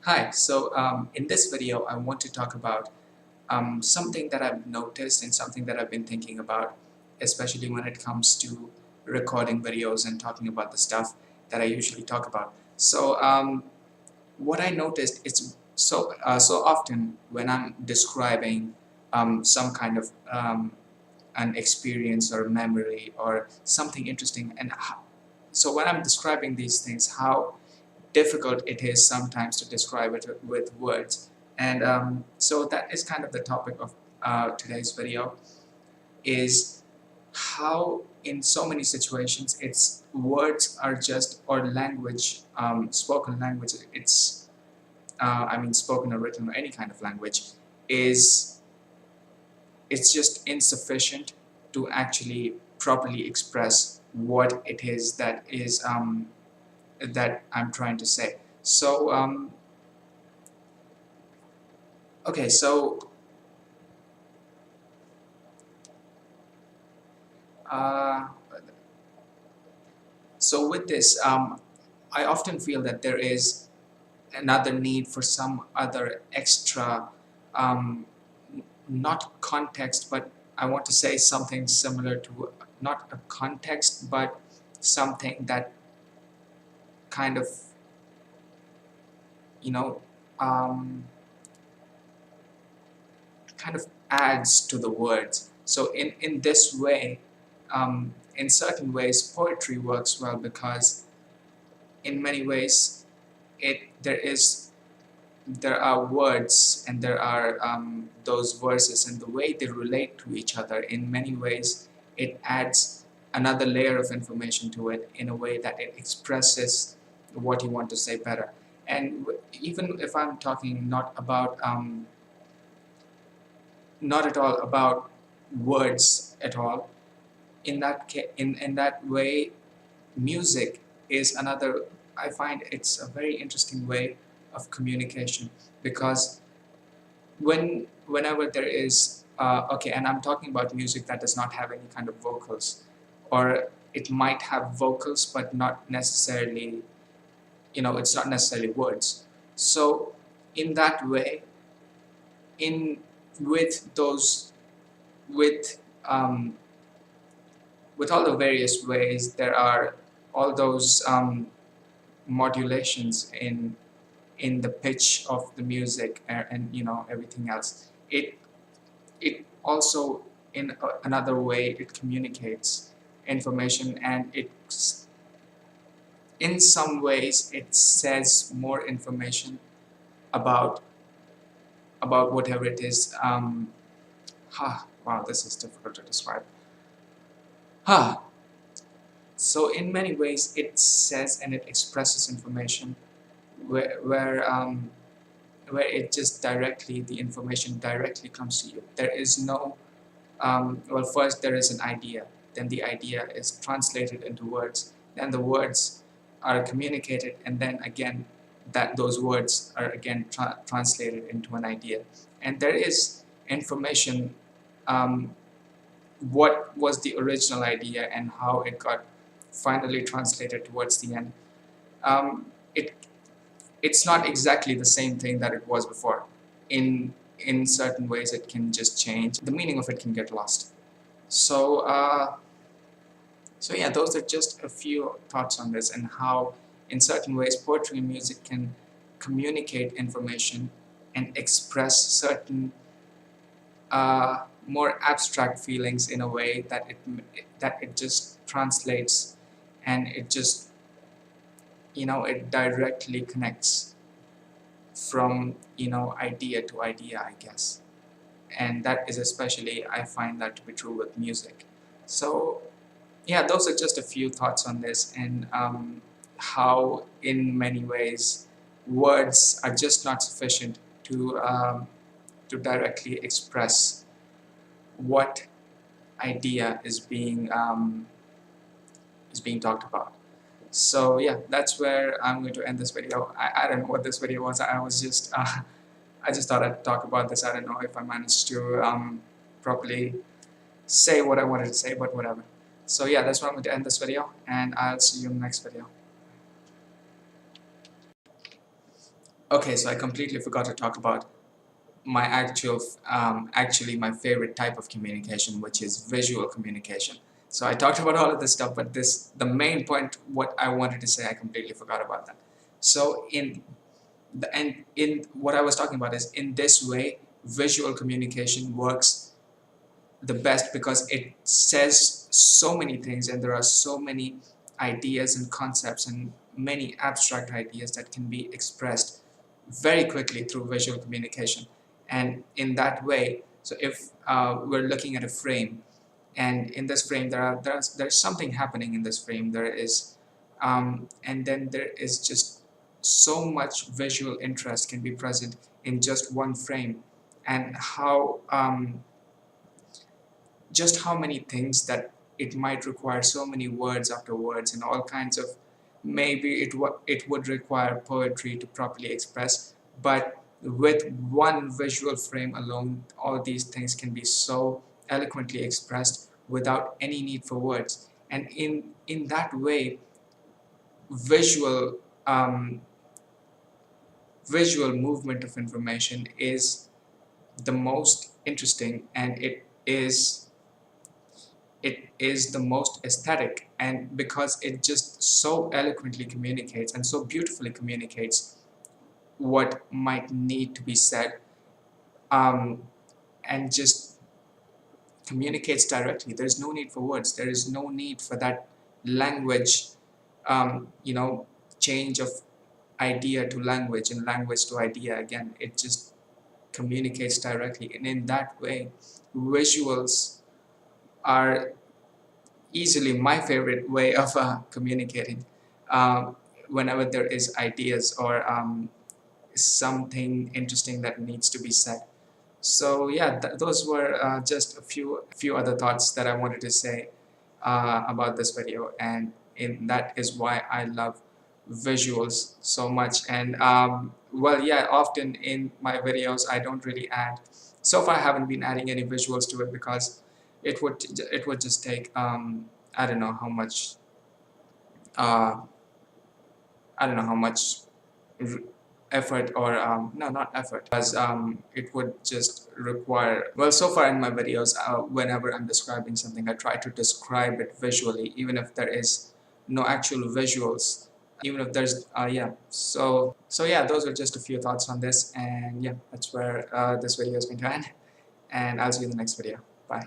Hi, in this video I want to talk about something that I've noticed and something that I've been thinking about, especially when it comes to recording videos and talking about the stuff that I usually talk about. What I noticed is so often when I'm describing some kind of an experience or memory or something interesting, so when I'm describing these things, how difficult it is sometimes to describe it with words. And so that is kind of the topic of today's video, is how in so many situations it's words are just, or language, spoken language, I mean spoken or written or any kind of language, is it's just insufficient to actually properly express what it is that I'm trying to say. Okay, uh, so with this, I often feel that there is another need for some other extra, um, not context, but I want to say something similar to, not a context, but something that kind of, you know, um, kind of adds to the words. So in this way, in certain ways, poetry works well because in many ways there are words and there are those verses, and the way they relate to each other, in many ways it adds another layer of information to it in a way that it expresses what you want to say better. And even if I'm talking not at all about words at all, in that way, music is another. I find it's a very interesting way of communication, because whenever there is okay, and I'm talking about music that does not have any kind of vocals, or it might have vocals but not necessarily, it's not necessarily words. So in that way, in with those with um, with all the various ways, there are all those modulations in the pitch of the music, and everything else. It also, in another way, it communicates information, and in some ways it says more information about whatever it is. Wow, this is difficult to describe. Huh. So in many ways it says and it expresses information where it just directly, the information directly comes to you. There is no, well, first there is an idea, then the idea is translated into words, then the words are communicated, and then again that those words are again translated into an idea. And there is information, um, what was the original idea and how it got finally translated towards the end. Um, it it's not exactly the same thing that it was before. In certain ways it can just change, the meaning of it can get lost. So yeah, those are just a few thoughts on this, and how in certain ways poetry and music can communicate information and express certain more abstract feelings in a way that it just translates, and it just, it directly connects from, idea to idea, I guess. And that is especially, I find that to be true with music. So yeah, those are just a few thoughts on this, and how in many ways words are just not sufficient to directly express what idea is being talked about. So yeah, that's where I'm going to end this video. I don't know what this video was. I just thought I'd talk about this. I don't know if I managed to properly say what I wanted to say, but whatever. So yeah, that's where I'm going to end this video, and I'll see you in the next video. Okay, so I completely forgot to talk about my actually my favorite type of communication, which is visual communication. So I talked about all of this stuff, but the main point, what I wanted to say, I completely forgot about that. So in what I was talking about is, in this way, visual communication works the best because it says so many things, and there are so many ideas and concepts and many abstract ideas that can be expressed very quickly through visual communication. And in that way, so if we're looking at a frame, and in this frame there's something happening in this frame, there is and then there is just so much visual interest can be present in just one frame, and how just how many things that it might require so many words after words, and all kinds of, maybe it would require poetry to properly express, but with one visual frame alone, all these things can be so eloquently expressed without any need for words. And in that way, visual um, visual movement of information is the most interesting, and it is the most aesthetic, and because it just so eloquently communicates and so beautifully communicates what might need to be said, um, and just communicates directly. There's no need for words, there is no need for that language, you know, change of idea to language and language to idea again. It just communicates directly, and in that way, visuals are easily my favorite way of communicating, um, whenever there is ideas or something interesting that needs to be said. So yeah, those were just a few other thoughts that I wanted to say about this video, and that is why I love visuals so much. And well, yeah, often in my videos I don't really add, so far I haven't been adding any visuals to it, because it would just take I don't know how much uh, I don't know how much r- effort, or no, not effort, as it would just require, well, so far in my videos, whenever I'm describing something, I try to describe it visually, even if there is no actual visuals, even if there's yeah. So yeah, those are just a few thoughts on this, and yeah, that's where this video is going to end, and I'll see you in the next video. Bye.